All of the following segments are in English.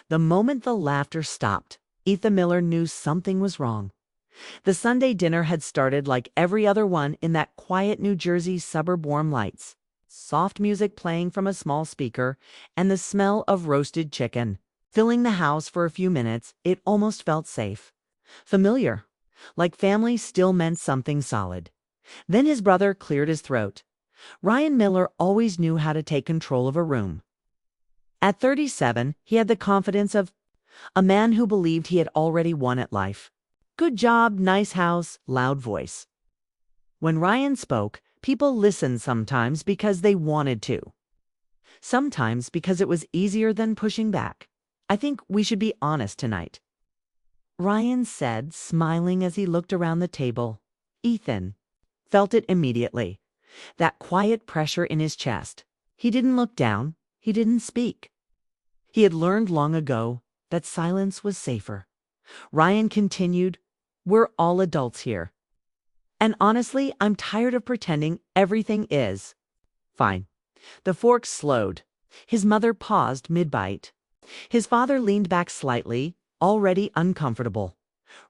The moment the laughter stopped, Ethan Miller knew something was wrong. The Sunday dinner had started like every other one in that quiet New Jersey suburb, warm lights, soft music playing from a small speaker, and the smell of roasted chicken. Filling the house for a few minutes, it almost felt safe. Familiar. Like family still meant something solid. Then his brother cleared his throat. Ryan Miller always knew how to take control of a room. At 37, he had the confidence of a man who believed he had already won at life. Good job, nice house, loud voice. When Ryan spoke, people listened sometimes because they wanted to. Sometimes because it was easier than pushing back. I think we should be honest tonight, Ryan said, smiling as he looked around the table. Ethan felt it immediately. That quiet pressure in his chest. He didn't look down. He didn't speak. He had learned long ago that silence was safer. Ryan continued, "We're all adults here. And honestly, I'm tired of pretending everything is fine." The fork slowed. His mother paused mid-bite. His father leaned back slightly, already uncomfortable.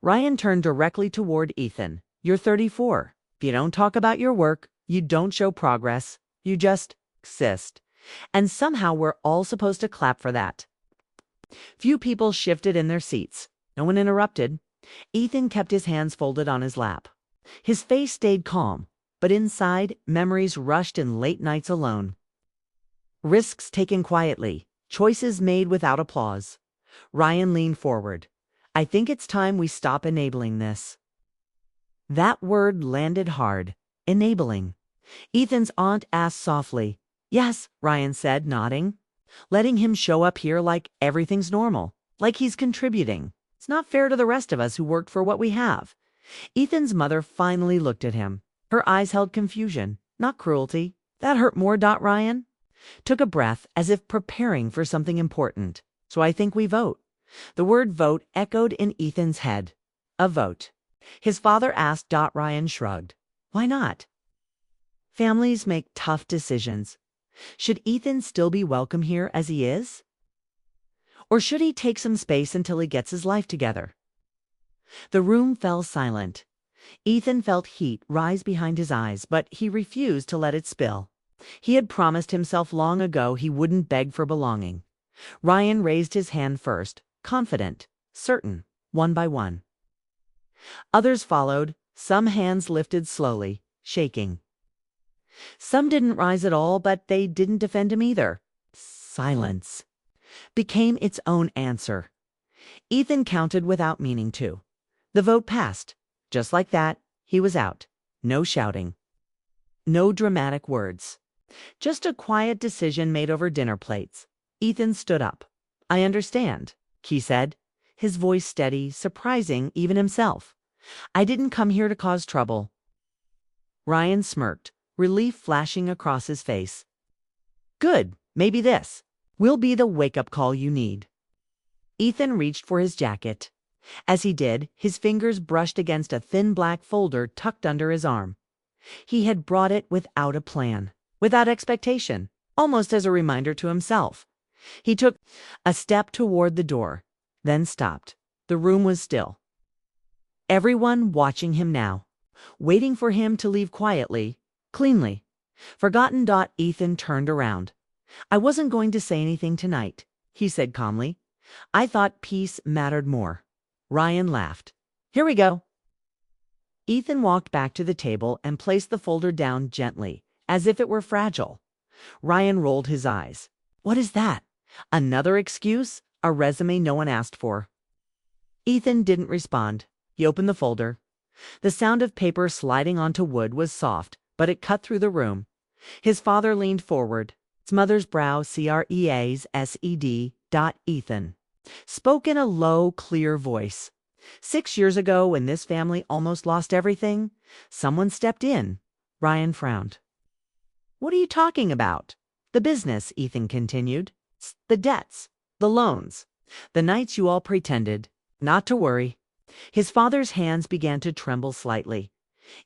Ryan turned directly toward Ethan. "You're 34. If you don't talk about your work, you don't show progress, you just exist. And somehow we're all supposed to clap for that." Few people shifted in their seats. No one interrupted. Ethan kept his hands folded on his lap. His face stayed calm, but inside, memories rushed in late nights alone. Risks taken quietly, choices made without applause. Ryan leaned forward. "I think it's time we stop enabling this." That word landed hard. Enabling. Ethan's aunt asked softly. "Yes," Ryan said, nodding. "Letting him show up here like everything's normal, like he's contributing. It's not fair to the rest of us who worked for what we have." Ethan's mother finally looked at him. Her eyes held confusion, not cruelty. "That hurt more, Ryan." Took a breath as if preparing for something important. "So I think we vote." The word vote echoed in Ethan's head. A vote. His father asked. Ryan shrugged. "Why not?" Families make tough decisions. Should Ethan still be welcome here as he is? Or should he take some space until he gets his life together? The room fell silent. Ethan felt heat rise behind his eyes, but he refused to let it spill. He had promised himself long ago he wouldn't beg for belonging. Ryan raised his hand first, confident, certain, one by one. Others followed, some hands lifted slowly, shaking. Some didn't rise at all, but they didn't defend him either. Silence became its own answer. Ethan counted without meaning to. The vote passed. Just like that, he was out. No shouting. No dramatic words. Just a quiet decision made over dinner plates. Ethan stood up. "I understand," he said, his voice steady, surprising even himself. "I didn't come here to cause trouble." Ryan smirked, relief flashing across his face. "Good, maybe this will be the wake-up call you need." Ethan reached for his jacket. As he did, his fingers brushed against a thin black folder tucked under his arm. He had brought it without a plan, without expectation, almost as a reminder to himself. He took a step toward the door, then stopped. The room was still. Everyone watching him now, waiting for him to leave quietly, cleanly. Forgotten. Ethan turned around. "I wasn't going to say anything tonight," he said calmly. "I thought peace mattered more." Ryan laughed. "Here we go." Ethan walked back to the table and placed the folder down gently, as if it were fragile. Ryan rolled his eyes. "What is that? Another excuse? A resume no one asked for?" Ethan didn't respond. He opened the folder. The sound of paper sliding onto wood was soft, but it cut through the room. His father leaned forward. His mother's brow creased. Ethan spoke in a low, clear voice. 6 years ago, when this family almost lost everything, someone stepped in. Ryan frowned. "What are you talking about?" "The business," Ethan continued. "The debts, the loans, the nights you all pretended not to worry." His father's hands began to tremble slightly.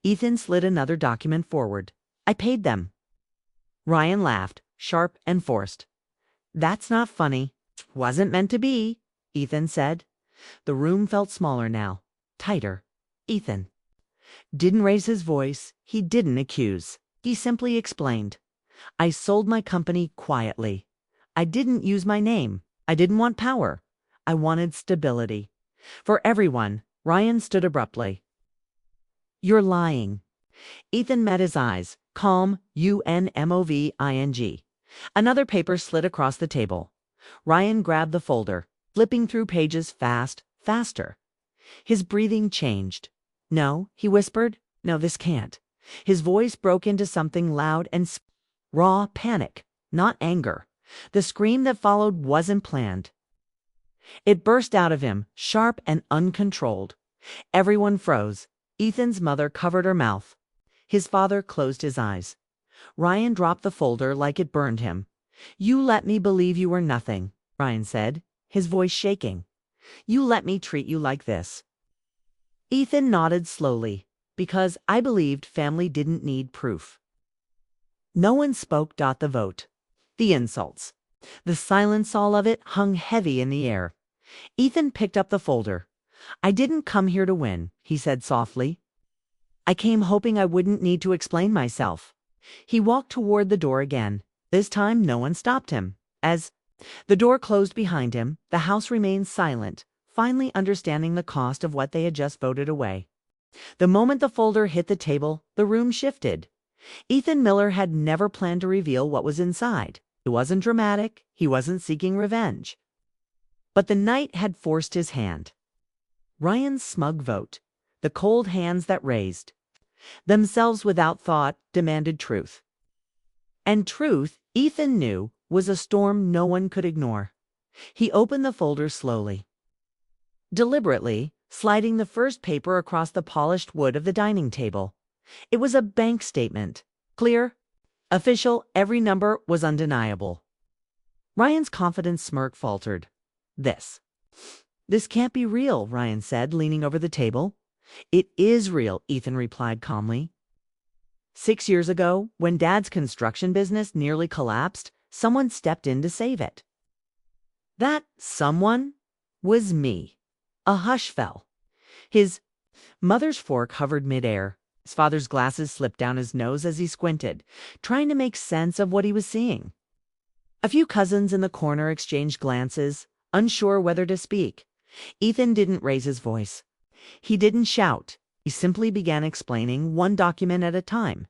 Ethan slid another document forward. "I paid them." Ryan laughed, sharp and forced. "That's not funny." Wasn't meant to be, Ethan said. The room felt smaller now, tighter. Ethan didn't raise his voice. He didn't accuse. He simply explained. I sold my company quietly. I didn't use my name. I didn't want power. I wanted stability. For everyone, Ryan stood abruptly. You're lying. Ethan met his eyes, calm, unmoving. Another paper slid across the table. Ryan grabbed the folder, flipping through pages faster. His breathing changed. No, he whispered. No, this can't. His voice broke into something loud and raw panic, not anger. The scream that followed wasn't planned. It burst out of him, sharp and uncontrolled. Everyone froze. Ethan's mother covered her mouth. His father closed his eyes. Ryan dropped the folder like it burned him. You let me believe you were nothing, Ryan said, his voice shaking. You let me treat you like this. Ethan nodded slowly, because I believed family didn't need proof. No one spoke. The vote. The insults. The silence, all of it, hung heavy in the air. Ethan picked up the folder. I didn't come here to win, he said softly. I came hoping I wouldn't need to explain myself. He walked toward the door again. This time no one stopped him. As the door closed behind him, the house remained silent, finally understanding the cost of what they had just voted away. The moment the folder hit the table, the room shifted. Ethan Miller had never planned to reveal what was inside. It wasn't dramatic. He wasn't seeking revenge. But the night had forced his hand. Ryan's smug vote, the cold hands that raised, themselves without thought, demanded truth. And truth, Ethan knew, was a storm no one could ignore. He opened the folder slowly, deliberately, sliding the first paper across the polished wood of the dining table. It was a bank statement. Clear, official, every number was undeniable. Ryan's confident smirk faltered. This can't be real, Ryan said, leaning over the table. It is real, Ethan replied calmly. 6 years ago, when Dad's construction business nearly collapsed, someone stepped in to save it. That someone was me. A hush fell. His mother's fork hovered midair. His father's glasses slipped down his nose as he squinted, trying to make sense of what he was seeing. A few cousins in the corner exchanged glances, unsure whether to speak. Ethan didn't raise his voice. He didn't shout. He simply began explaining, one document at a time.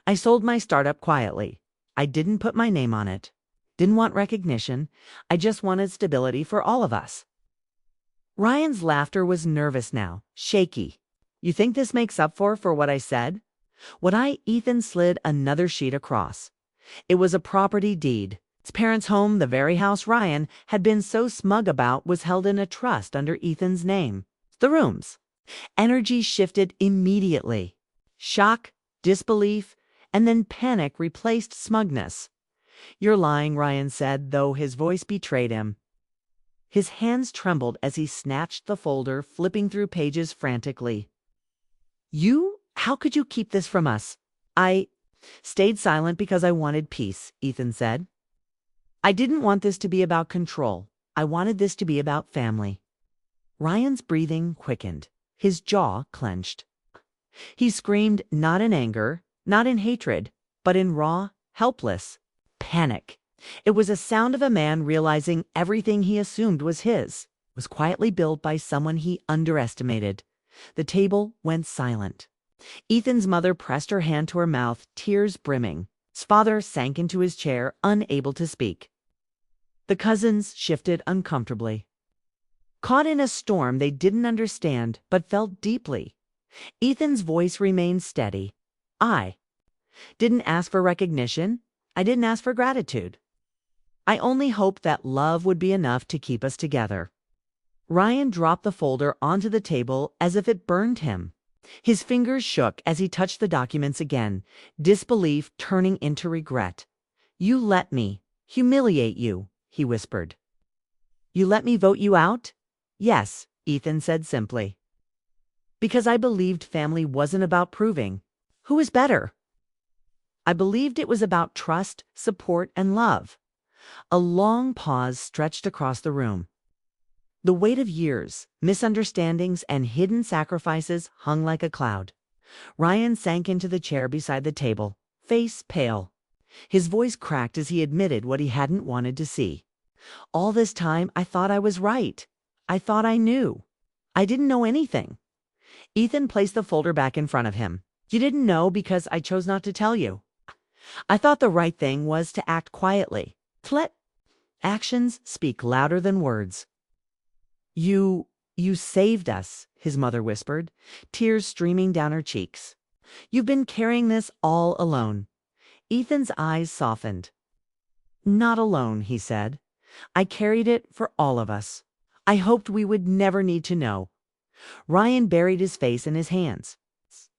I sold my startup quietly. I didn't put my name on it. Didn't want recognition. I just wanted stability for all of us. Ryan's laughter was nervous now, shaky. You think this makes up for what I said? Ethan slid another sheet across. It was a property deed. His parents' home, the very house Ryan had been so smug about, was held in a trust under Ethan's name. The rooms. Energy shifted immediately. Shock, disbelief, and then panic replaced smugness. You're lying, Ryan said, though his voice betrayed him. His hands trembled as he snatched the folder, flipping through pages frantically. How could you keep this from us? I stayed silent because I wanted peace, Ethan said. I didn't want this to be about control. I wanted this to be about family. Ryan's breathing quickened. His jaw clenched. He screamed, not in anger, not in hatred, but in raw, helpless panic. It was a sound of a man realizing everything he assumed was his was quietly built by someone he underestimated. The table went silent. Ethan's mother pressed her hand to her mouth, tears brimming. His father sank into his chair, unable to speak. The cousins shifted uncomfortably. Caught in a storm they didn't understand, but felt deeply. Ethan's voice remained steady. I didn't ask for recognition. I didn't ask for gratitude. I only hoped that love would be enough to keep us together. Ryan dropped the folder onto the table as if it burned him. His fingers shook as he touched the documents again, disbelief turning into regret. You let me humiliate you, he whispered. You let me vote you out? Yes, Ethan said simply. Because I believed family wasn't about proving who was better. I believed it was about trust, support, and love. A long pause stretched across the room. The weight of years, misunderstandings, and hidden sacrifices hung like a cloud. Ryan sank into the chair beside the table, face pale. His voice cracked as he admitted what he hadn't wanted to see. All this time, I thought I was right. I thought I knew. I didn't know anything. Ethan placed the folder back in front of him. You didn't know because I chose not to tell you. I thought the right thing was to act quietly, to let actions speak louder than words. You saved us, his mother whispered, tears streaming down her cheeks. You've been carrying this all alone. Ethan's eyes softened. Not alone, he said. I carried it for all of us. I hoped we would never need to know. Ryan buried his face in his hands.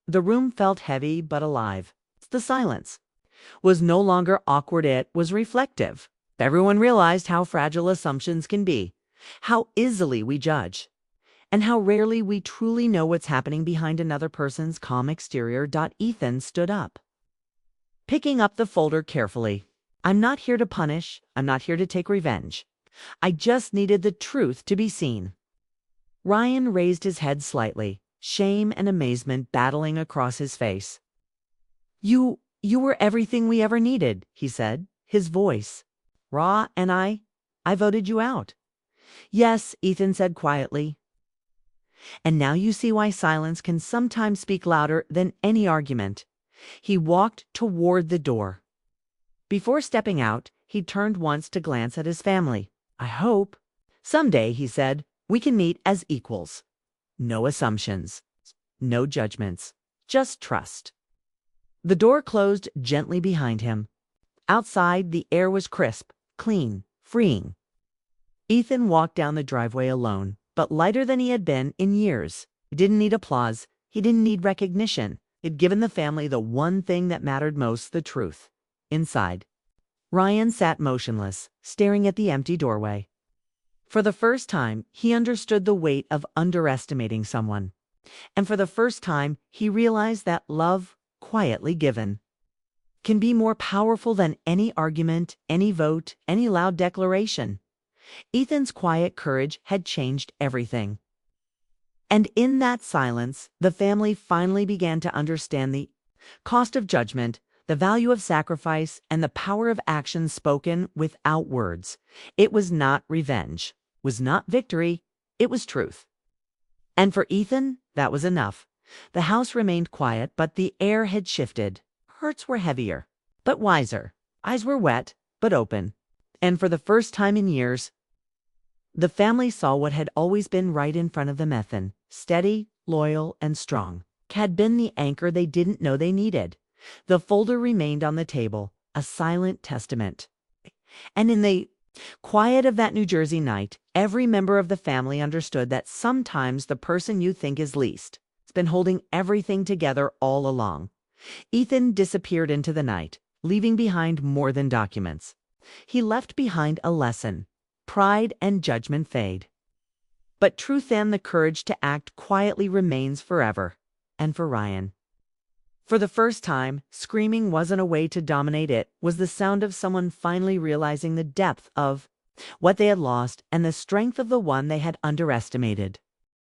The room felt heavy but alive. The silence was no longer awkward, it was reflective. Everyone realized how fragile assumptions can be, how easily we judge, and how rarely we truly know what's happening behind another person's calm exterior. Ethan stood up, picking up the folder carefully. I'm not here to punish. I'm not here to take revenge. I just needed the truth to be seen. Ryan raised his head slightly, shame and amazement battling across his face. You were everything we ever needed, he said, his voice raw, and I voted you out. Yes, Ethan said quietly. And now you see why silence can sometimes speak louder than any argument. He walked toward the door. Before stepping out, he turned once to glance at his family. I hope someday, he said, we can meet as equals. No assumptions, no judgments, just trust. The door closed gently behind him. Outside, the air was crisp, clean, freeing. Ethan walked down the driveway alone, but lighter than he had been in years. He didn't need applause. He didn't need recognition. He'd given the family the one thing that mattered most, the truth. Inside, Ryan sat motionless, staring at the empty doorway. For the first time, he understood the weight of underestimating someone. And for the first time, he realized that love, quietly given, can be more powerful than any argument, any vote, any loud declaration. Ethan's quiet courage had changed everything. And in that silence, the family finally began to understand the cost of judgment, the value of sacrifice, and the power of action spoken without words. It was not revenge, was not victory, it was truth. And for Ethan, that was enough. The house remained quiet, but the air had shifted. Hearts were heavier, but wiser. Eyes were wet, but open. And for the first time in years, the family saw what had always been right in front of them. Ethan, steady, loyal, and strong, had been the anchor they didn't know they needed. The folder remained on the table, a silent testament. And in the quiet of that New Jersey night, every member of the family understood that sometimes the person you think is least has been holding everything together all along. Ethan disappeared into the night, leaving behind more than documents. He left behind a lesson. Pride and judgment fade. But truth and the courage to act quietly remains forever. And for Ryan, for the first time, screaming wasn't a way to dominate. It was the sound of someone finally realizing the depth of what they had lost and the strength of the one they had underestimated.